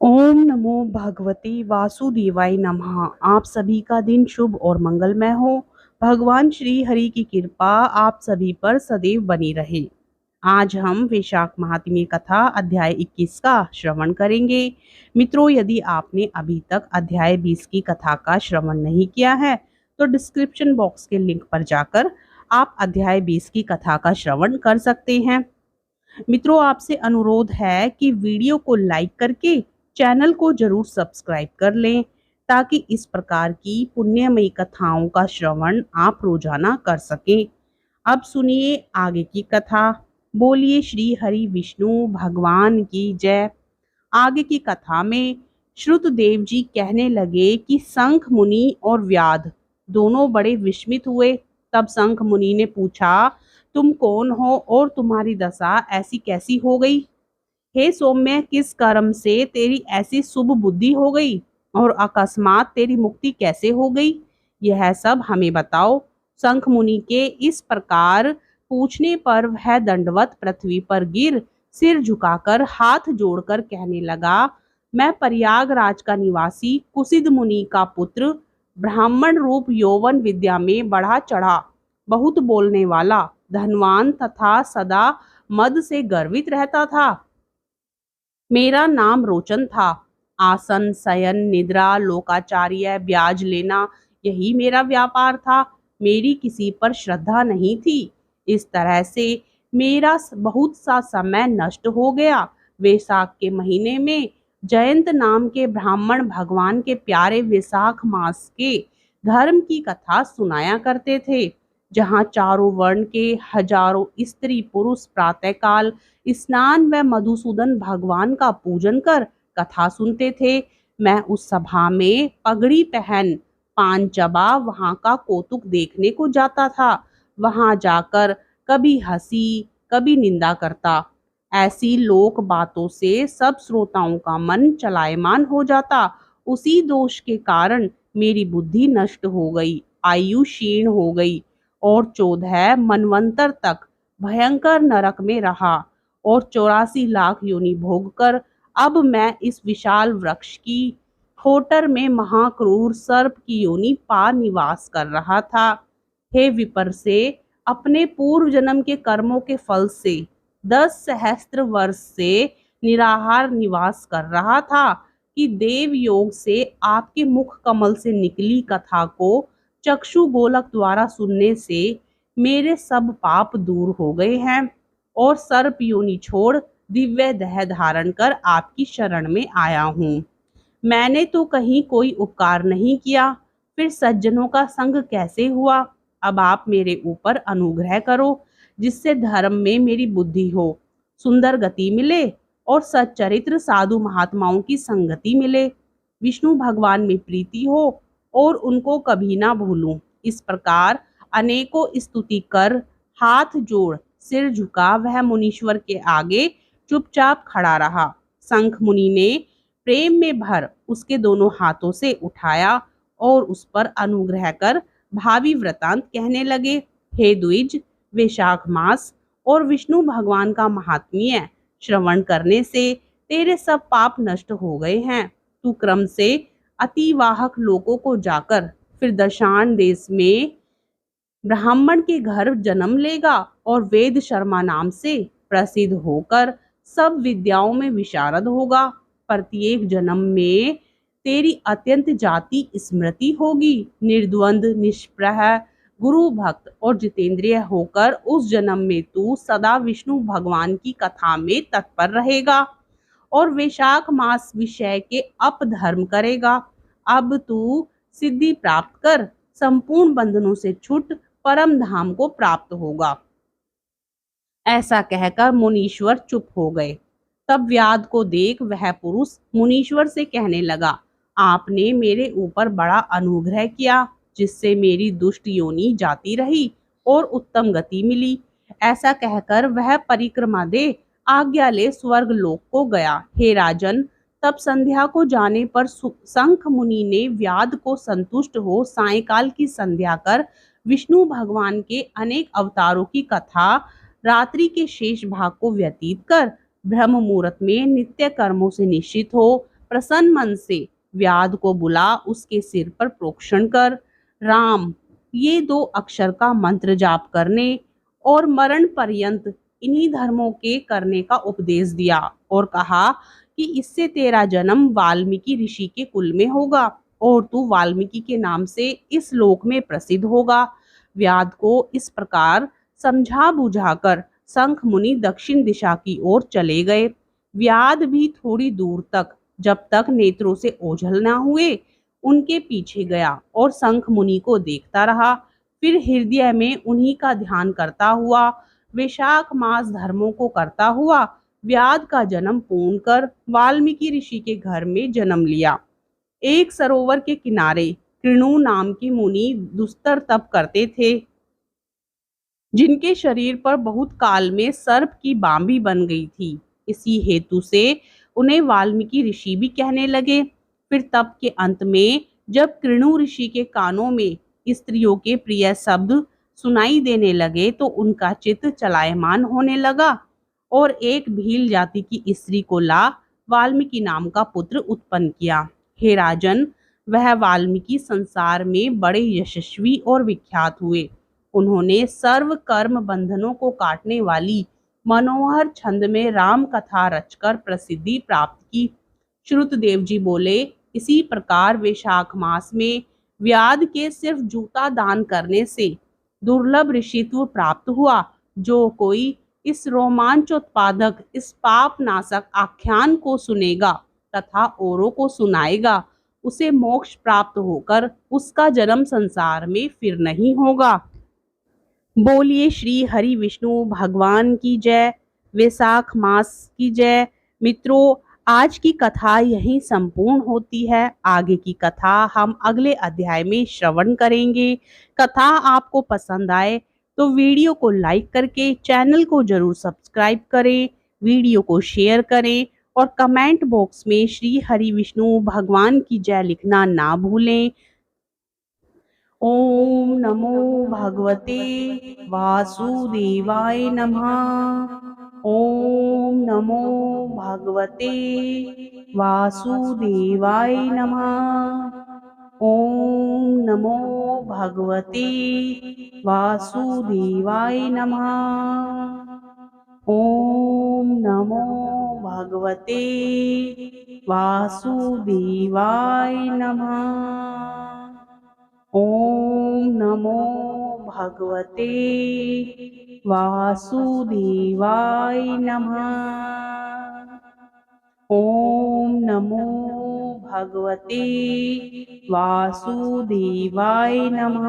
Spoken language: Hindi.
ओम नमो भगवते वासुदेवाय नमः। आप सभी का दिन शुभ और मंगलमय हो। भगवान श्री हरि की कृपा आप सभी पर सदैव बनी रहे। आज हम वैशाख महात्म्य कथा अध्याय 21 का श्रवण करेंगे। मित्रों, यदि आपने अभी तक अध्याय 20 की कथा का श्रवण नहीं किया है तो डिस्क्रिप्शन बॉक्स के लिंक पर जाकर आप अध्याय 20 की कथा का श्रवण कर सकते हैं। मित्रों, आपसे अनुरोध है कि वीडियो को लाइक करके चैनल को जरूर सब्सक्राइब कर लें ताकि इस प्रकार की पुण्यमयी कथाओं का श्रवण आप रोजाना कर सकें। अब सुनिए आगे की कथा। बोलिए श्री हरि विष्णु भगवान की जय। आगे की कथा में श्रुतदेव जी कहने लगे कि शंख मुनि और व्याध दोनों बड़े विस्मित हुए। तब शंख मुनि ने पूछा, तुम कौन हो और तुम्हारी दशा ऐसी कैसी हो गई? हे सौम्य, किस कर्म से तेरी ऐसी शुभ बुद्धि हो गई और अकस्मात तेरी मुक्ति कैसे हो गई? यह सब हमें बताओ। शंख मुनि के इस प्रकार पूछने पर वह दंडवत पृथ्वी पर गिर सिर झुकाकर हाथ जोड़कर कहने लगा, मैं प्रयागराज का निवासी कुसिद मुनि का पुत्र, ब्राह्मण रूप यौवन विद्या में बढ़ा चढ़ा, बहुत बोलने वाला, धनवान तथा सदा मद से गर्वित रहता था। मेरा नाम रोचन था। आसन, शयन, निद्रा, लोकाचार्य, ब्याज लेना, यही मेरा व्यापार था। मेरी किसी पर श्रद्धा नहीं थी। इस तरह से मेरा बहुत सा समय नष्ट हो गया। वैशाख के महीने में जयंत नाम के ब्राह्मण भगवान के प्यारे वैशाख मास के धर्म की कथा सुनाया करते थे, जहाँ चारों वर्ण के हजारों स्त्री पुरुष प्रातःकाल स्नान व मधुसूदन भगवान का पूजन कर कथा सुनते थे। मैं उस सभा में पगड़ी पहन पान चबा वहां का कौतुक देखने को जाता था। वहां जाकर कभी हंसी कभी निंदा करता। ऐसी लोक बातों से सब श्रोताओं का मन चलायमान हो जाता। उसी दोष के कारण मेरी बुद्धि नष्ट हो गई, आयु क्षीण हो गई और 14 मनवंतर तक भयंकर नरक में रहा और 84 लाख योनि भोग कर अब मैं इस विशाल वृक्ष की ठोटर में महाक्रूर सर्प की योनि पा निवास कर रहा था। हे विपर से, अपने पूर्व जन्म के कर्मों के फल से 10 सहस्त्र वर्ष से निराहार निवास कर रहा था कि देव योग से आपके मुख कमल से निकली कथा को चक्षु गोलक द्वारा सुनने से मेरे सब पाप दूर हो गए हैं और सर्प योनि छोड़ दिव्य देह धारण कर आपकी शरण में आया हूँ। मैंने तो कहीं कोई उपकार नहीं किया, फिर सज्जनों का संग कैसे हुआ? अब आप मेरे ऊपर अनुग्रह करो, जिससे धर्म में मेरी बुद्धि हो, सुंदर गति मिले और सच्चरित्र साधु महात्माओं की संगति मिले, विष्णु भगवान में प्रीति हो और उनको कभी ना भूलूं। इस प्रकार अनेकों स्तुति कर हाथ जोड़ सिर झुका वह मुनीश्वर के आगे चुपचाप खड़ा रहा। शंख मुनि ने प्रेम में भर उसके दोनों हाथों से उठाया और उस पर अनुग्रह कर भावी वृतांत कहने लगे। हे द्विज, वैशाख मास और विष्णु भगवान का महात्म्य श्रवण करने से तेरे सब पाप नष्ट हो गए हैं। तू क्रम से अतिवाहक लोकों को जाकर फिर दशान देश में ब्राह्मण के घर जन्म लेगा और वेद शर्मा नाम से प्रसिद्ध होकर सब विद्याओं में विशारद होगा। प्रत्येक जन्म में तेरी अत्यंत जाति स्मृति होगी। निर्द्वंद, निष्प्रह, गुरु भक्त और जितेंद्रिय होकर उस जन्म में तू सदा विष्णु भगवान की कथा में तत्पर रहेगा और वैशाख मास विषय के अपधर्म करेगा। अब तू सिद्धि प्राप्त कर संपूर्ण बंधनों से छूट परम धाम को प्राप्त होगा। ऐसा कहकर मुनीश्वर चुप हो गए। तब व्याध को देख वह पुरुष मुनीश्वर से कहने लगा, आपने मेरे ऊपर बड़ा अनुग्रह किया, जिससे मेरी दुष्ट योनि जाती रही और उत्तम गति मिली। ऐसा कहकर वह परिक्रमा दे आज्ञा ले स्वर्ग लोक को गया। हे राजन, तब संध्या को जाने पर शंख मुनि ने व्याध को संतुष्ट हो सायंकाल की संध्या कर विष्णु भगवान के अनेक अवतारों की कथा रात्रि के शेष भाग को व्यतीत कर ब्रह्म मुहूर्त में नित्य कर्मों से निश्चित हो प्रसन्न मन से व्याध को बुला उसके सिर पर प्रोक्षण कर राम ये 2 अक्षर का मंत्र जाप करने और मरण पर्यंत इन्हीं धर्मों के करने का उपदेश दिया और कहा कि इससे तेरा जन्म वाल्मीकि ऋषि के कुल में होगा और तू वाल्मीकि के नाम से इस लोक में प्रसिद्ध होगा। व्याध को इस प्रकार समझा बुझाकर शंख मुनि दक्षिण दिशा की ओर चले गए। व्याध भी थोड़ी दूर तक, जब तक नेत्रों से ओझल ना हुए, उनके पीछे गया और शंख मुनि को देखता रहा। फिर हृदय में उन्हीं का ध्यान करता हुआ, वैशाख मास धर्मों को करता हुआ व्याध का जन्म पूर्ण कर वाल्मीकि ऋषि के घर में जन्म लिया। एक सरोवर के किनारे कृणु नाम की मुनि दुस्तर तप करते थे, जिनके शरीर पर बहुत काल में सर्प की बांबी बन गई थी। इसी हेतु से उन्हें वाल्मीकि ऋषि भी कहने लगे। फिर तप के अंत में जब कृणु ऋषि के कानों में स्त्रियों के प्रिय शब्द सुनाई देने लगे तो उनका चित्त चलायमान होने लगा और एक भील जाति की स्त्री को ला वाल्मीकि नाम का पुत्र उत्पन्न किया। हे राजन, वह वाल्मीकि संसार में बड़े यशस्वी और विख्यात हुए। उन्होंने सर्व कर्म बंधनों को काटने वाली मनोहर छंद में राम कथा रचकर प्रसिद्धि प्राप्त की। श्रुतदेव जी बोले, इसी प्रकार वैशाख मास में व्याध के सिर्फ जूता दान करने से दुर्लभ ऋषित्व प्राप्त हुआ। जो कोई इस रोमांचोत्पादक, इस पाप नाशक आख्यान को सुनेगा तथा औरों को सुनाएगा, उसे मोक्ष प्राप्त होकर उसका जन्म संसार में फिर नहीं होगा। बोलिए श्री हरि विष्णु भगवान की जय। वैशाख मास की जय। मित्रों, आज की कथा यहीं संपूर्ण होती है। आगे की कथा हम अगले अध्याय में श्रवण करेंगे। कथा आपको पसंद आए तो वीडियो को लाइक करके चैनल को जरूर सब्सक्राइब करें, वीडियो को शेयर करें और कमेंट बॉक्स में श्री हरि विष्णु भगवान की जय लिखना ना भूलें। ओम नमो भगवते वासुदेवाय नमः। ओम नमो भगवते वासुदेवाय नमः। ओम नमो भगवते वासुदेवाय नमः। ओम नमो भगवते वासुदेवाय नमः। ओम नमो भगवते वासुदेवाय नमः। ओम नमो भगवते वासुदेवाय नमः।